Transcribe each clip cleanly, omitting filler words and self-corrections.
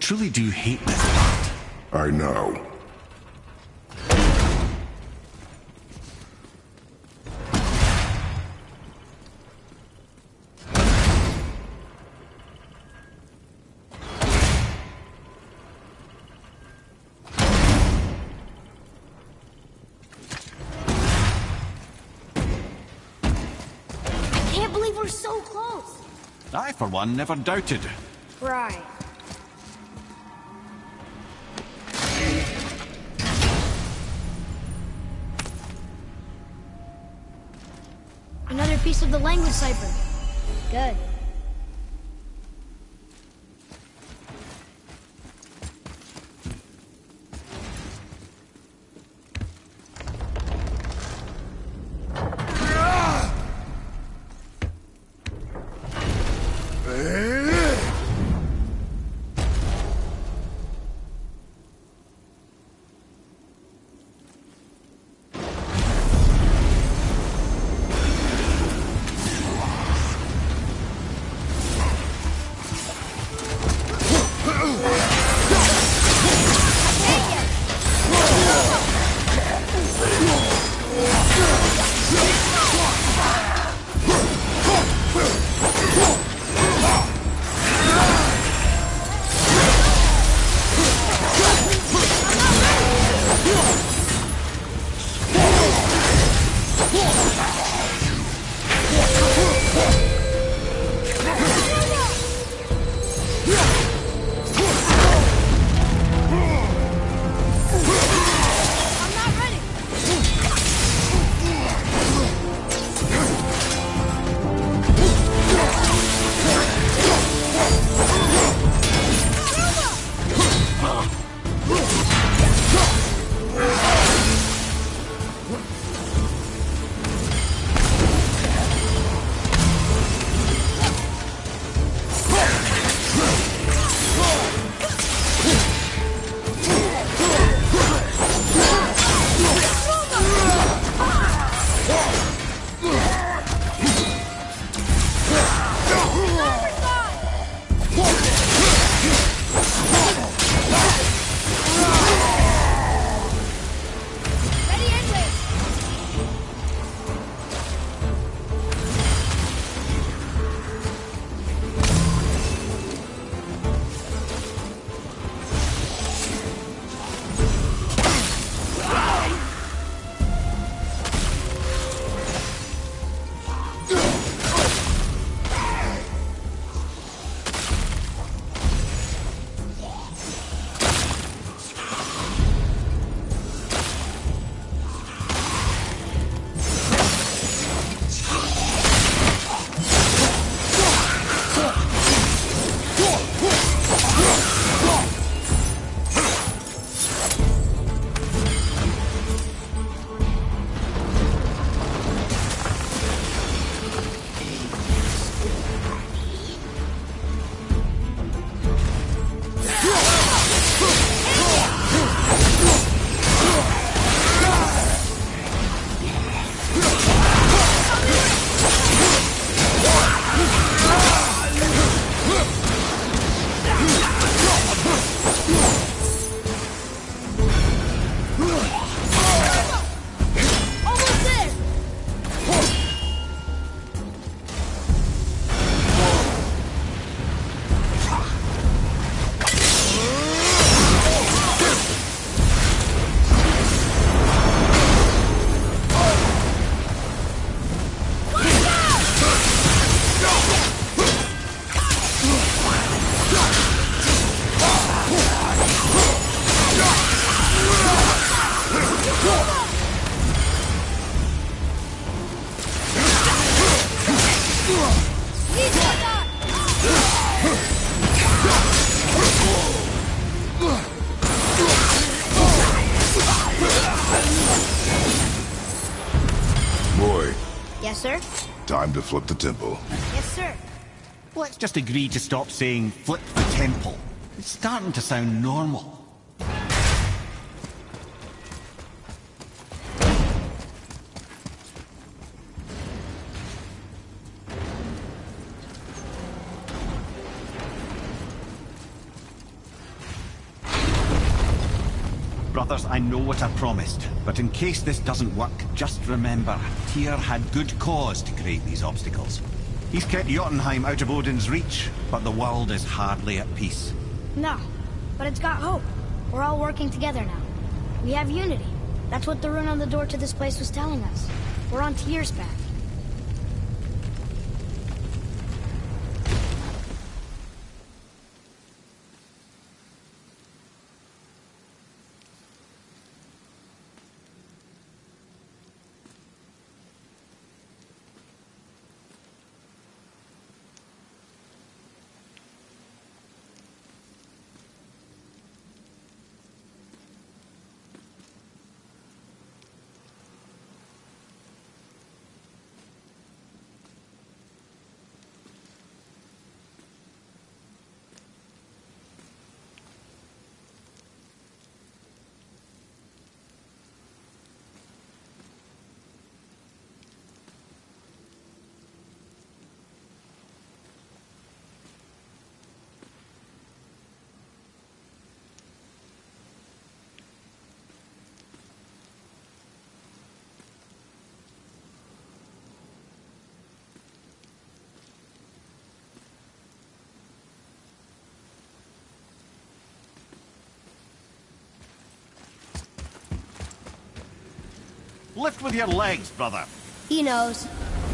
truly do hate this part. I know. We're so close. I, for one, never doubted. Right. Another piece of the language cipher. Good. Yes, sir? Time to flip the temple. Yes, sir. Let's just agree to stop saying flip the temple. It's starting to sound normal. brothers, I know what I promised. But in case this doesn't work, just remember, Tyr had good cause to create these obstacles. He's kept Jotunheim out of Odin's reach, but the world is hardly at peace. No, but it's got hope. We're all working together now. We have unity. That's what the rune on the door to this place was telling us. We're on Tyr's path. Lift with your legs, brother. He knows.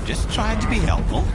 Just trying to be helpful.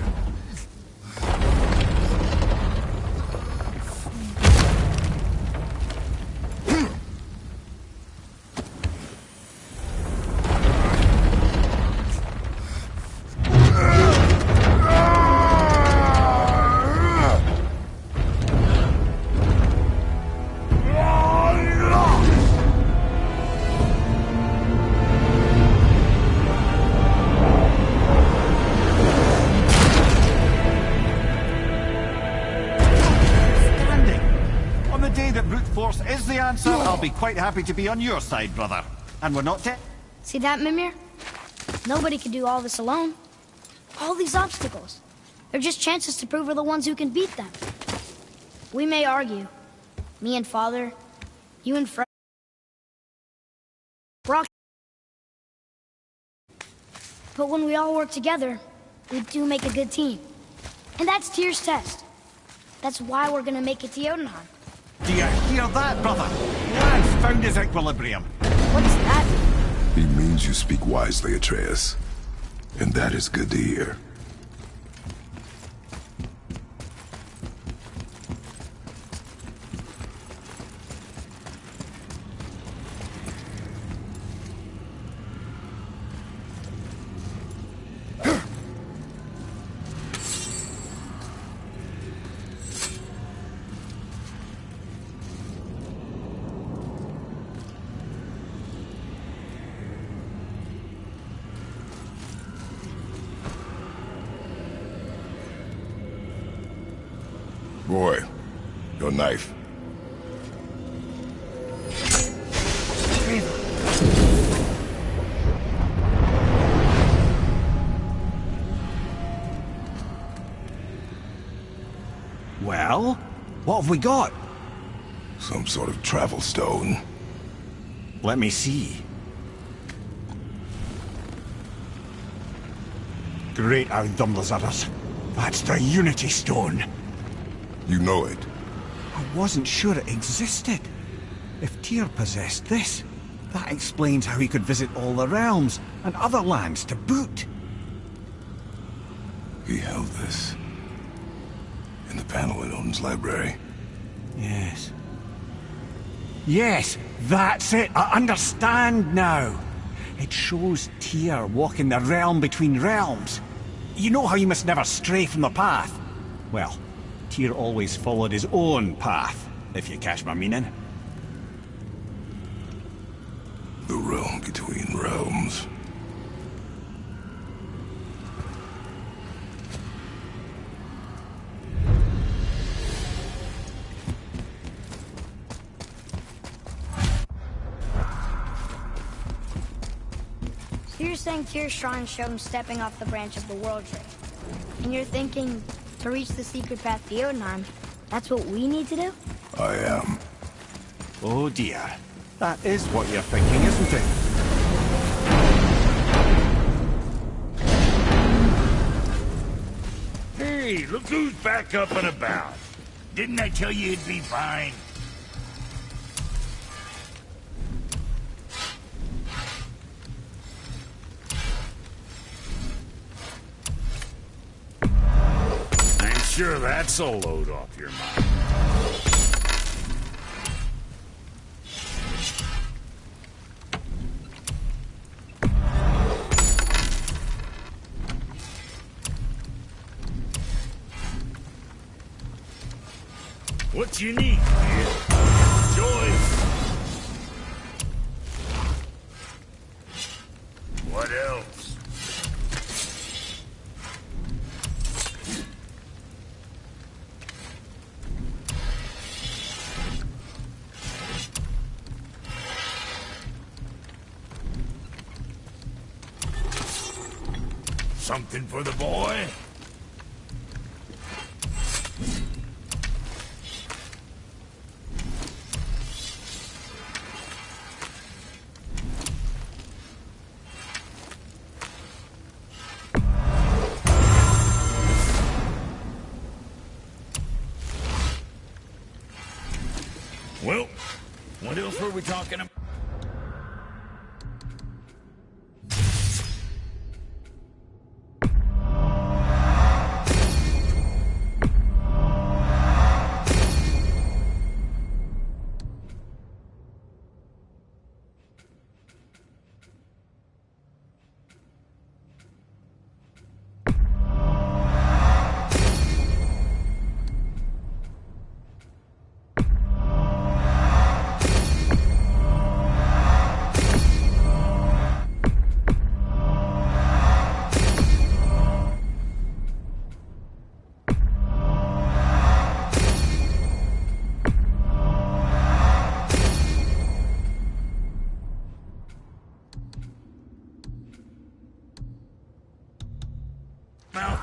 I'll be quite happy to be on your side, brother. And we're not dead. See that, Mimir? Nobody can do all this alone. All these obstacles. They're just chances to prove we're the ones who can beat them. We may argue. Me and Father, you and Fred. Brock. But when we all work together, we do make a good team. And that's Tyr's test. That's why we're gonna make it to Jotunheim. Do you hear that, brother? Man's found his equilibrium. What's that? He means you speak wisely, Atreus. And that is good to hear. Boy, your knife. Well, what have we got? Some sort of travel stone. Let me see. Great Audumlazaras. That's the Unity Stone. You know it. I wasn't sure it existed. If Tyr possessed this, that explains how he could visit all the realms and other lands to boot. He held this in the panel in Odin's library. Yes. Yes, that's it. I understand now. It shows Tyr walking the realm between realms. You know how you must never stray from the path? Well, Tyr always followed his own path, if you catch my meaning. The realm between realms. So you're saying Tyr's shrine showed him stepping off the branch of the World Tree. And you're thinking, to reach the secret path to Jotunheim, that's what we need to do? I am. Oh dear. That is what you're thinking, isn't it? Hey, look who's back up and about. Didn't I tell you it'd be fine? I'm sure that's a load off your mind. What you need, kid? Joyce. What else? Something for the boy? Well, what else were we talking about? Now,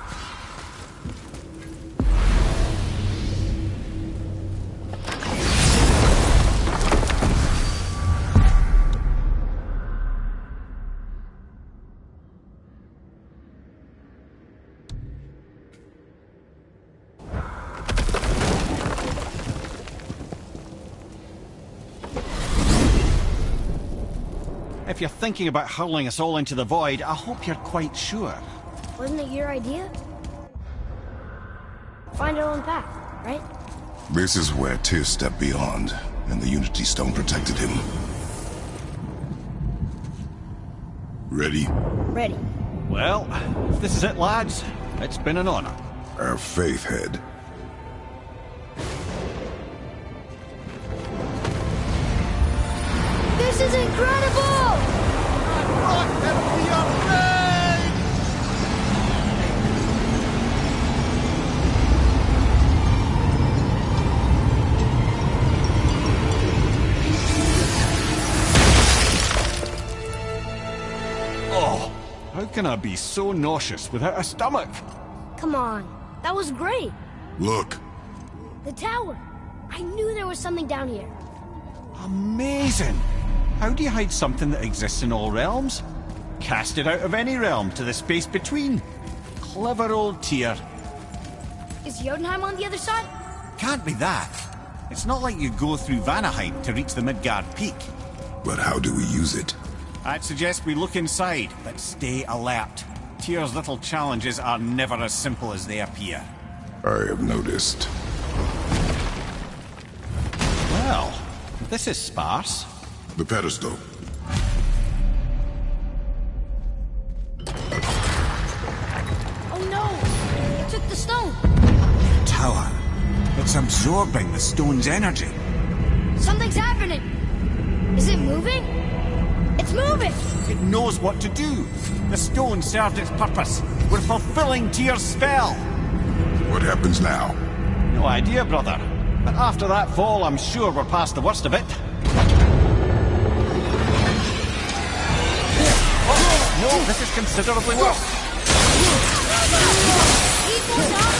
If you're thinking about hurling us all into the void, I hope you're quite sure. Wasn't it your idea? Find our own path, right? This is where Tyr stepped beyond, and the Unity Stone protected him. Ready? Ready. Well, if this is it, lads, it's been an honor. Our faith head. This is incredible! Oh, how can I be so nauseous without a stomach? Come on, that was great. Look! The tower. I knew there was something down here. Amazing! How do you hide something that exists in all realms? Cast it out of any realm to the space between. Clever old Tyr. Is Jotunheim on the other side? Can't be that. It's not like you go through Vanaheim to reach the Midgard Peak. But how do we use it? I'd suggest we look inside, but stay alert. Tyr's little challenges are never as simple as they appear. I have noticed. Well, this is sparse. The pedestal. Oh no! It took the stone! Tower. It's absorbing the stone's energy. Something's happening! Is it moving? It's moving! It knows what to do. The stone served its purpose. We're fulfilling Tyr's spell. What happens now? No idea, brother. But after that fall, I'm sure we're past the worst of it. Oh, no, this is considerably worse. Keep going up!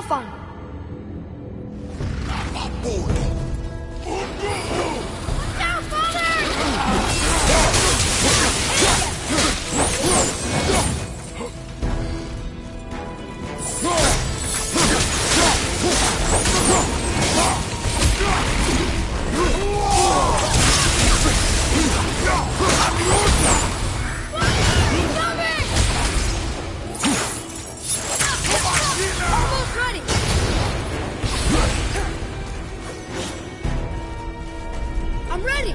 find him. Now, almost ready. I'm ready.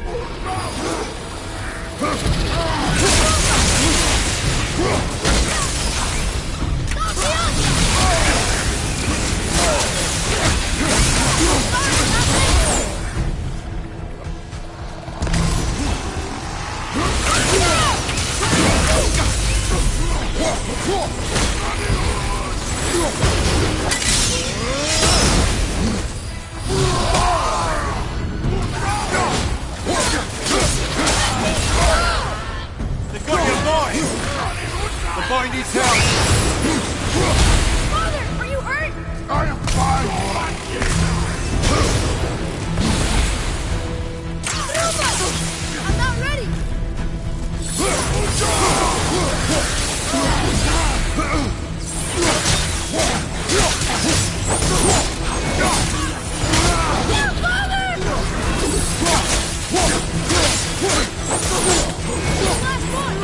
They've got your boy! The boy needs help! Father, are you hurt? I am fine. I'm not ready. Yeah, Father! Last one!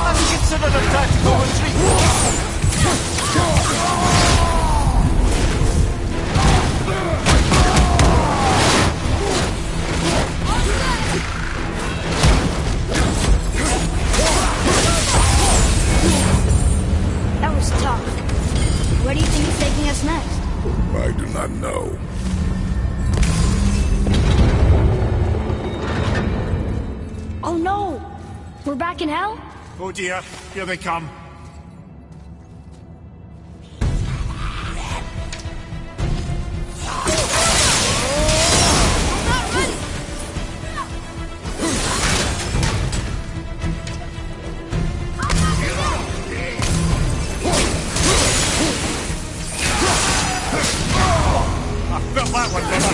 Have you considered a tactical retreat? That was tough. Where do you think he's taking us next? I do not know. Oh no! We're back in hell? Oh dear, here they come. Not ready! I felt that one, brother!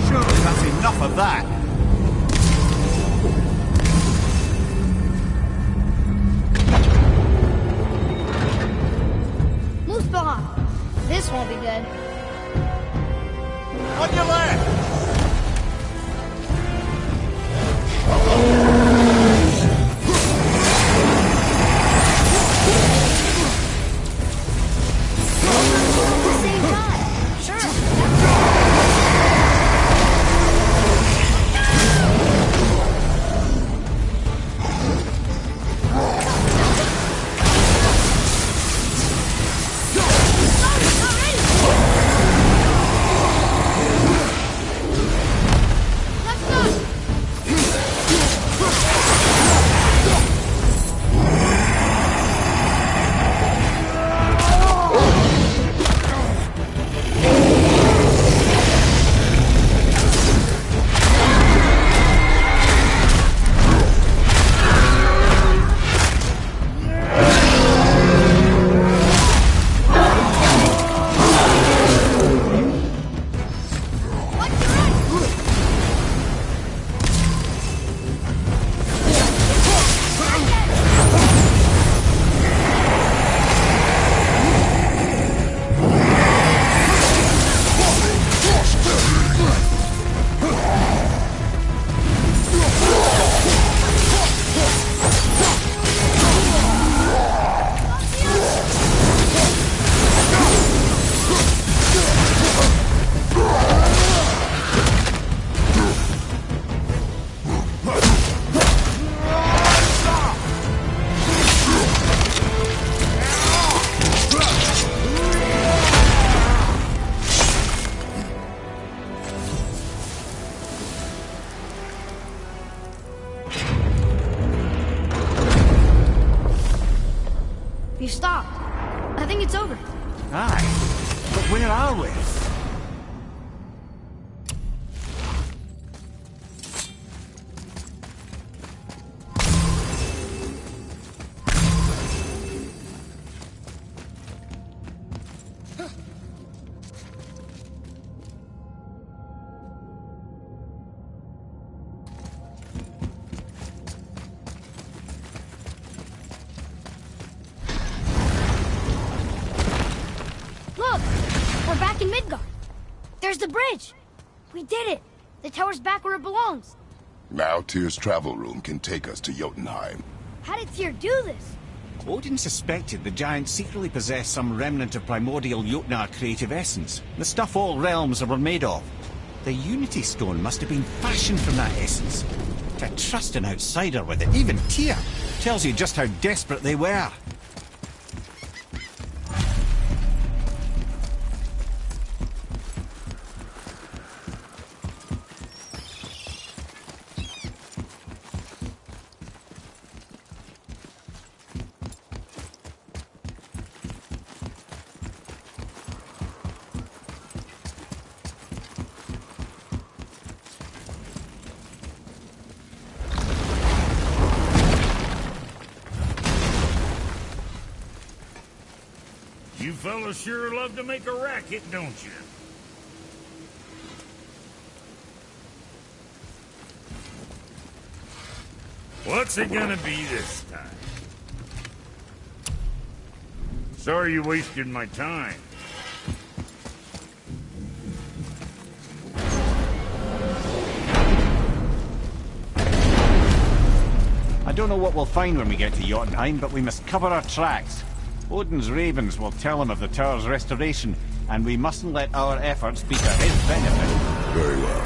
Surely that's enough of that! Muspelheim! This won't be good. On your left! At the same time. Sure. Not ready. You stopped. I think it's over. Aye. But where are we? Look! We're back in Midgard. There's the bridge. We did it. The tower's back where it belongs. Now Tyr's travel room can take us to Jotunheim. How did Tyr do this? Odin suspected the giant secretly possessed some remnant of primordial Jotnar creative essence. The stuff all realms were made of. The Unity Stone must have been fashioned from that essence. To trust an outsider with it, even Tyr, tells you just how desperate they were. You fellas sure love to make a racket, don't you? What's it gonna be this time? Sorry you wasted my time. I don't know what we'll find when we get to Jotunheim, but we must cover our tracks. Odin's ravens will tell him of the tower's restoration, and we mustn't let our efforts be to his benefit. Very well.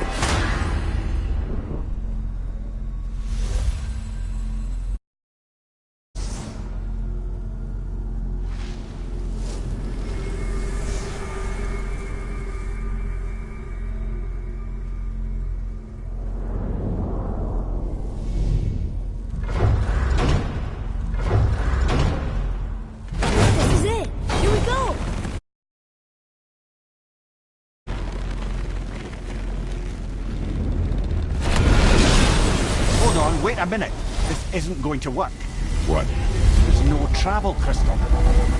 This is it. Here we go. Hold on, wait a minute. This isn't going to work. What? There's no travel crystal.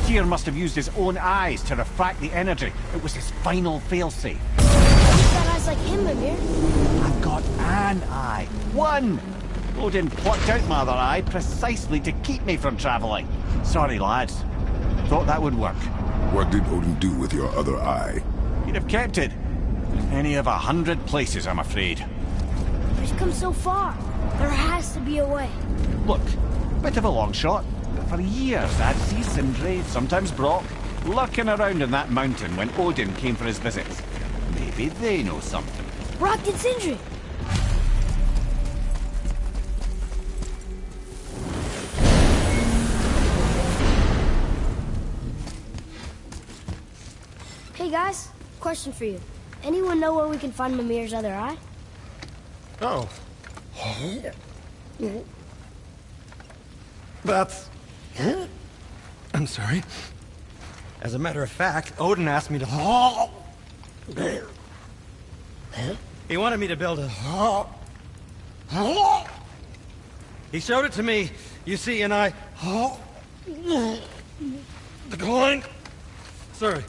Tyr must have used his own eyes to refract the energy. It was his final failsafe. You've got eyes like him, Mimir. I've got an eye. One! Odin plucked out my other eye precisely to keep me from travelling. Sorry, lads. Thought that would work. What did Odin do with your other eye? He'd have kept it. Any of 100 places, I'm afraid. We've come so far. There has to be a way. Look, bit of a long shot, but for years I'd see Sindri, sometimes Brock, lurking around in that mountain when Odin came for his visits. Maybe they know something. Brock and Sindri. Hey guys, question for you. Anyone know where we can find Mimir's other eye? Oh. That's... I'm sorry. As a matter of fact, Odin asked me to... He wanted me to build a... He showed it to me, you see, and I... Declined. Sorry,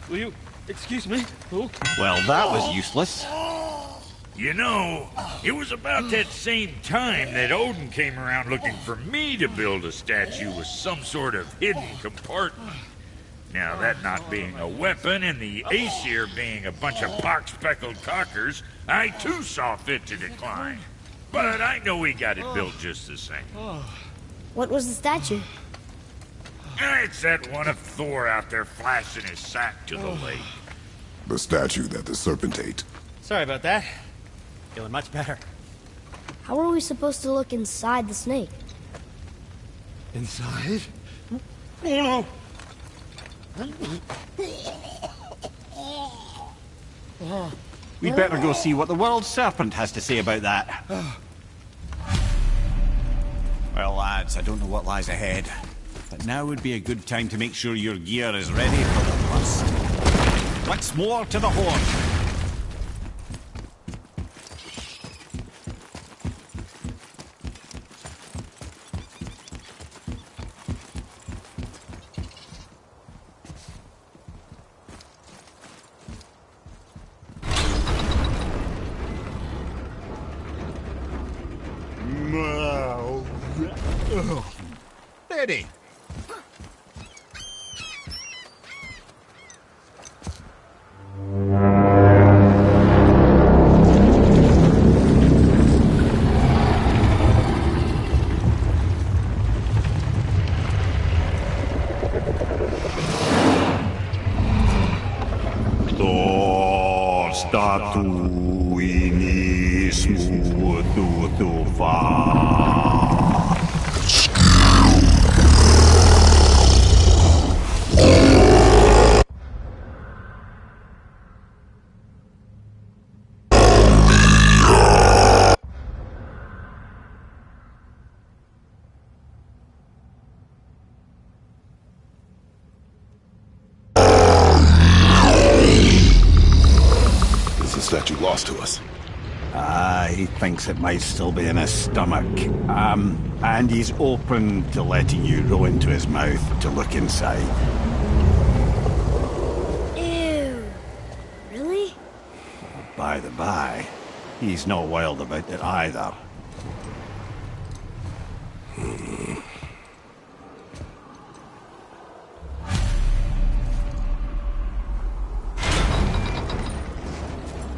will you excuse me? Well, that was useless. You know, it was about that same time that Odin came around looking for me to build a statue with some sort of hidden compartment. Now, that not being a weapon and the Aesir being a bunch of pock-speckled cockers, I too saw fit to decline. But I know we got it built just the same. What was the statue? It's that one of Thor out there flashing his sack to the lake. The statue that the serpent ate. Sorry about that. Feeling much better. How are we supposed to look inside the snake? Inside? Oh no! We'd better go see what the world serpent has to say about that. Well, lads, I don't know what lies ahead. but now would be a good time to make sure your gear is ready for the thrust. Once more to the horn. Ready. Statue lost to us. He thinks it might still be in his stomach. And he's open to letting you roll into his mouth to look inside. Ew. Really? By the by, he's not wild about it either.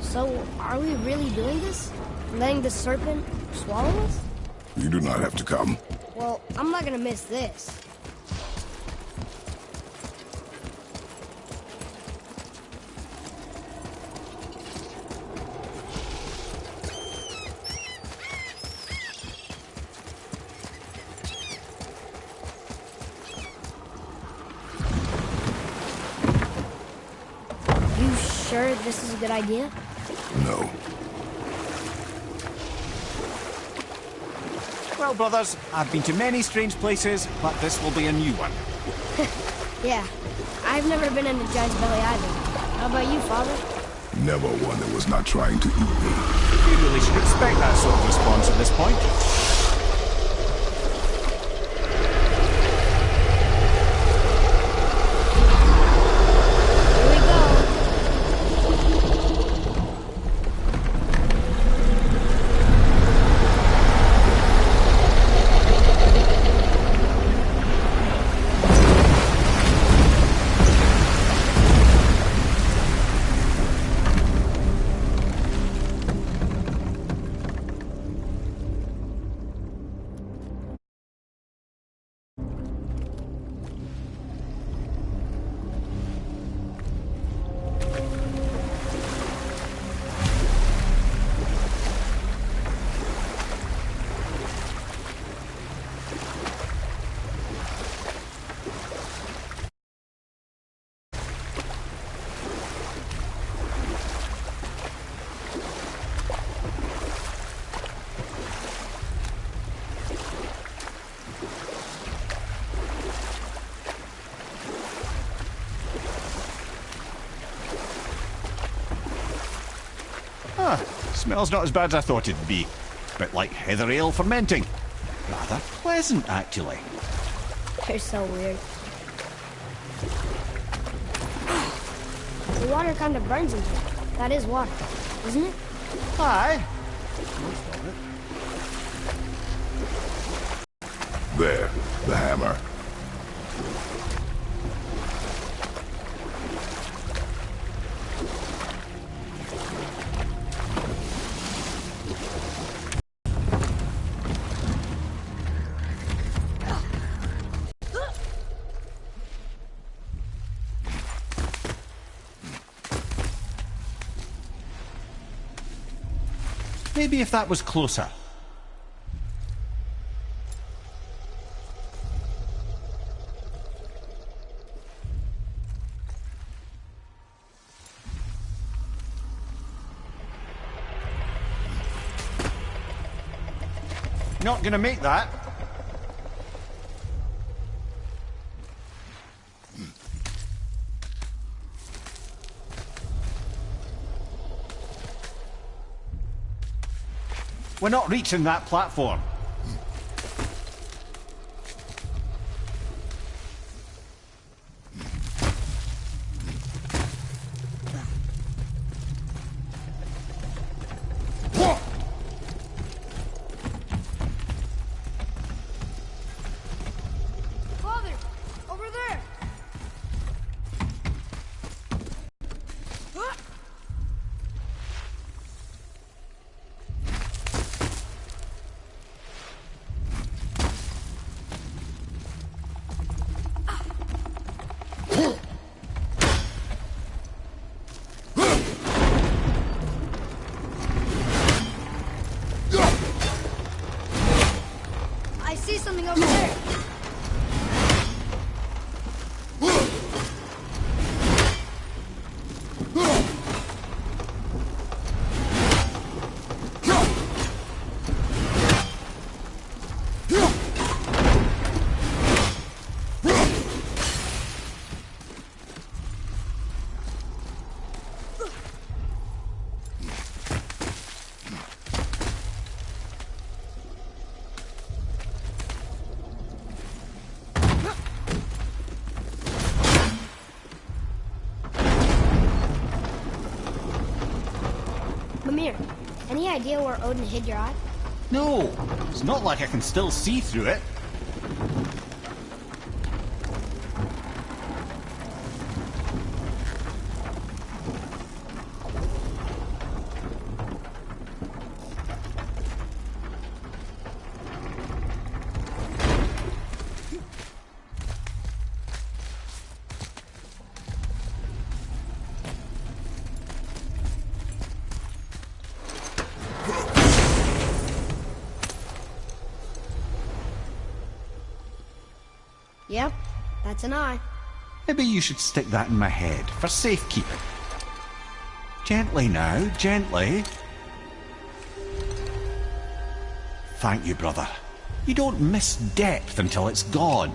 So, are we really doing this? Letting the serpent swallow us? You do not have to come. Well, I'm not gonna miss this. You sure this is a good idea? No. Well, brothers, I've been to many strange places, but this will be a new one. Yeah, I've never been in a giant's belly either. How about you, Father? Never one that was not trying to eat me. You really should expect that sort of response at this point. Here we go. Smells not as bad as I thought it'd be. Bit like heather ale fermenting. Rather pleasant, actually. You're so weird. The water kind of burns in here. That is water, isn't it? Aye. There, the hammer. Maybe if that was closer. Not gonna make that. We're not reaching that platform. Father, over there. I see something over there. Mimir, any idea where Odin hid your eye? No, it's not like I can still see through it. Yep, that's an eye. Maybe you should stick that in my head for safekeeping. Gently now, gently. Thank you, brother. You don't miss depth until it's gone.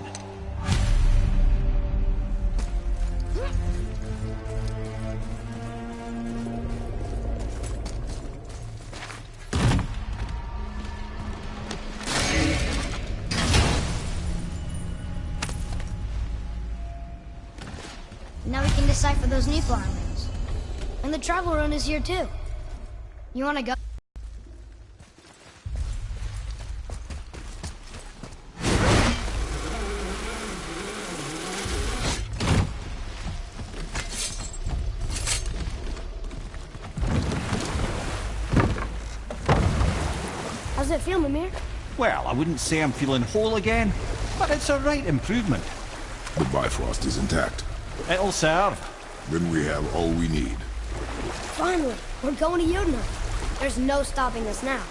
Now we can decipher those Niflheim runes. And the travel rune is here too. You wanna go? How's it feel, Mimir? Well, I wouldn't say I'm feeling whole again, but it's a right improvement. The Bifrost is intact. It'll serve. Then we have all we need. Finally, we're going to Jotunheim. There's no stopping us now.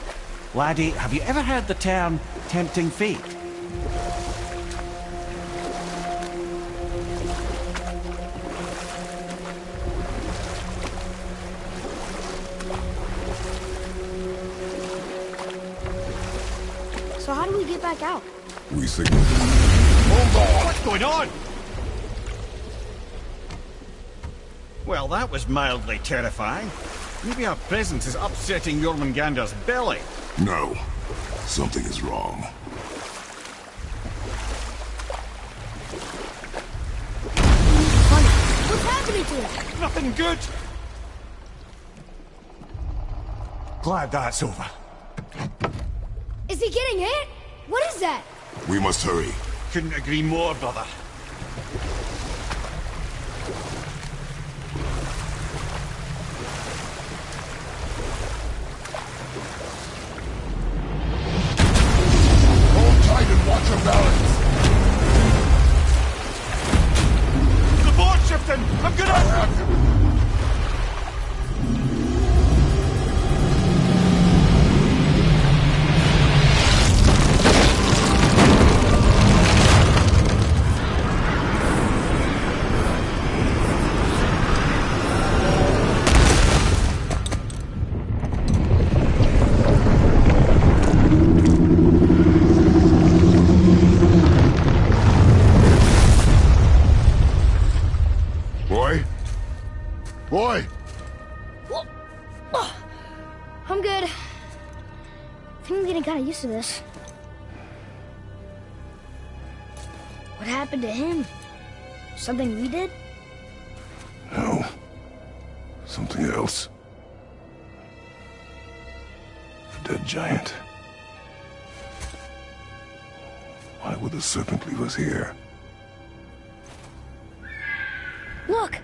Laddie, have you ever heard the term tempting fate? So how do we get back out? We signal. Hold on! What's going on? Well, that was mildly terrifying. Maybe our presence is upsetting Jormungandr's belly. No. Something is wrong. Honey, what's happening to us? Nothing good. Glad that's over. Is he getting hit? What is that? We must hurry. Couldn't agree more, brother. Hold tight and watch your balance. The board's shifting! I'm gonna... Boy! I'm good. think I'm getting kind of used to this. What happened to him? Something we did? No. Something else. A dead giant. Why would the serpent leave us here? Look!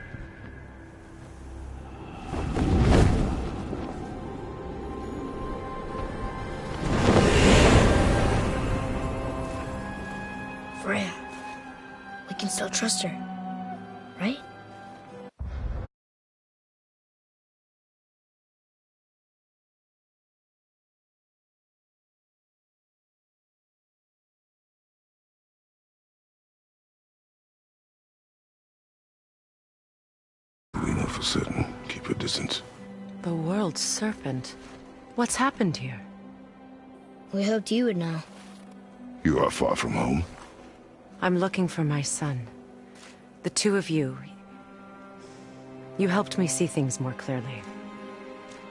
Freya. We can still trust her, right? We know for certain. Keep your distance. The world's serpent. What's happened here? We hoped you would know. You are far from home. I'm looking for my son. The two of you. You helped me see things more clearly.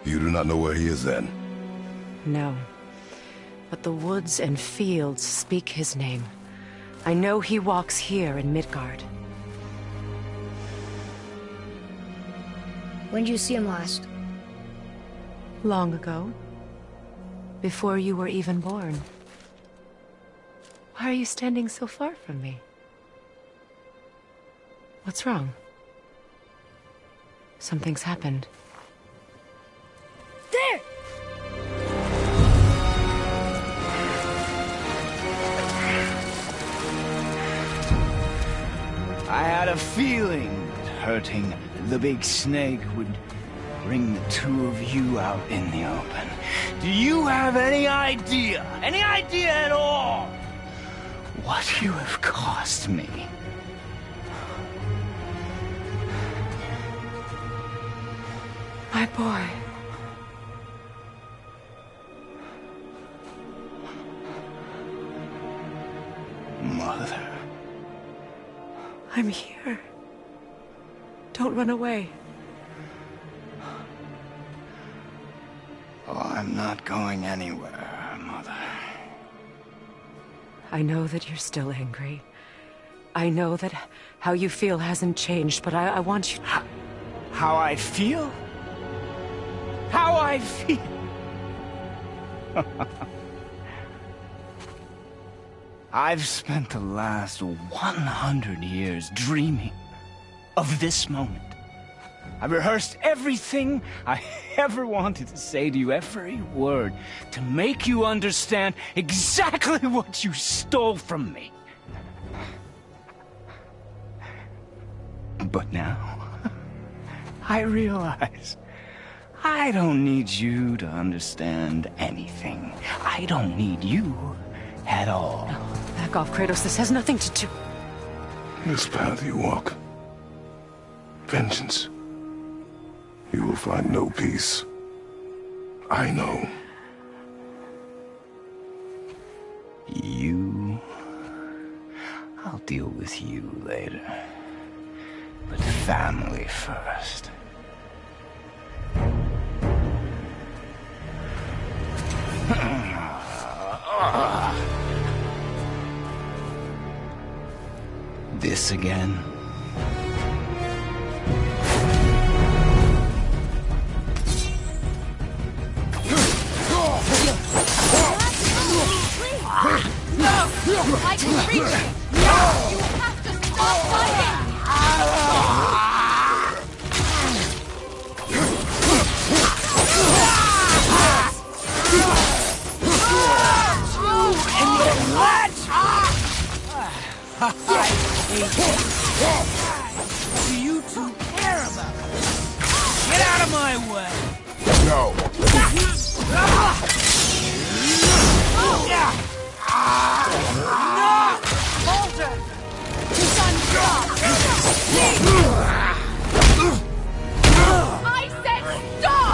You do not know where he is then? No. But the woods and fields speak his name. I know he walks here in Midgard. When did you see him last? Long ago. Before you were even born. Why are you standing so far from me? What's wrong? Something's happened. There! I had a feeling that hurting the big snake would bring the two of you out in the open. Do you have any idea at all, what you have cost me? My boy. Mother. I'm here. Don't run away. Oh, I'm not going anywhere, Mother. I know that you're still angry. I know that how you feel hasn't changed, but I want you to... How I feel? How I feel? I've spent the last 100 years dreaming of this moment. I've rehearsed everything I ever wanted to say to you, every word, to make you understand exactly what you stole from me. But now, I realize I don't need you to understand anything. I don't need you at all. No, back off, Kratos. This has nothing to do... This path you walk. Vengeance. You will find no peace. I know. You... I'll deal with you later. But family first. This again? I can reach it! No! You have to stop fighting! Do you two care about it? Get out of my way! No! Hold it! I said stop!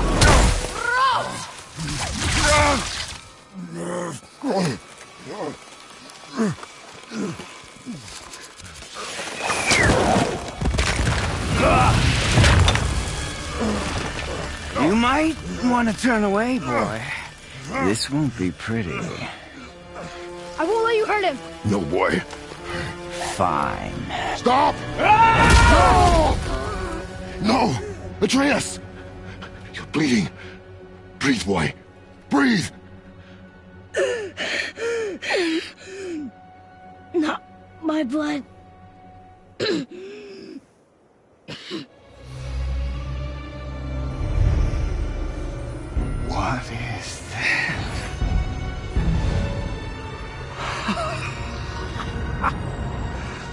You might want to turn away, boy. This won't be pretty. I won't let you hurt him. No, boy. Fine. Stop! No! No! Atreus! You're bleeding. Breathe, boy. Breathe! Not my blood. What is that?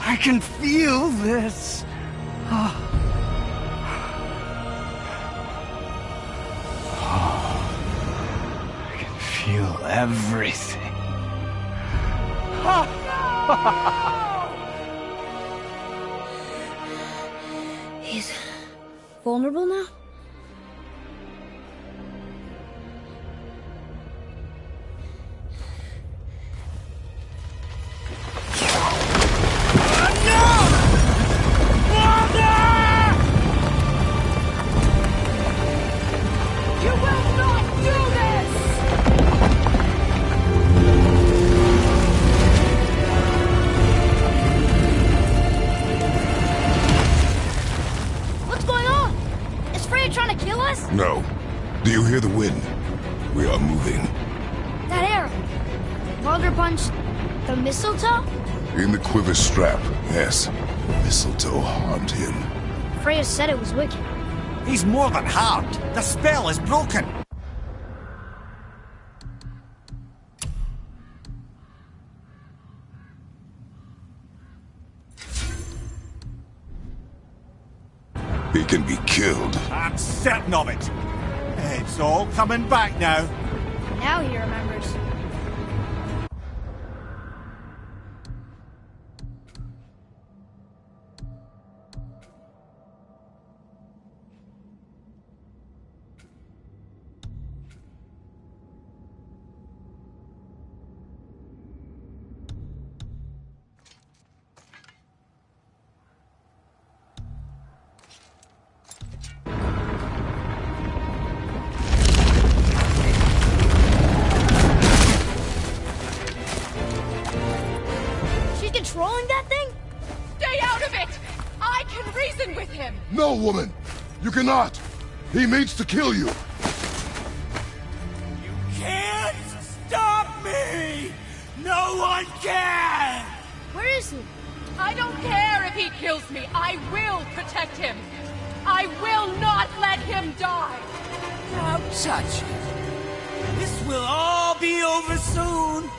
I can feel this. I can feel everything. He's vulnerable now? You will not do this! What's going on? Is Freya trying to kill us? No. Do you hear the wind? We are moving. That arrow. Baldur punched the mistletoe? In the quiver strap, yes. Mistletoe harmed him. Freya said it was wicked. He's more than harmed. The spell is broken. He can be killed. I'm certain of it. It's all coming back now. Now he remembers. She's controlling that thing? Stay out of it! I can reason with him! No, woman! You cannot! He means to kill you! Can't stop me! No one can! Where is he? I don't care if he kills me. I will protect him. I will not let him die. Don't touch it. This will all be over soon.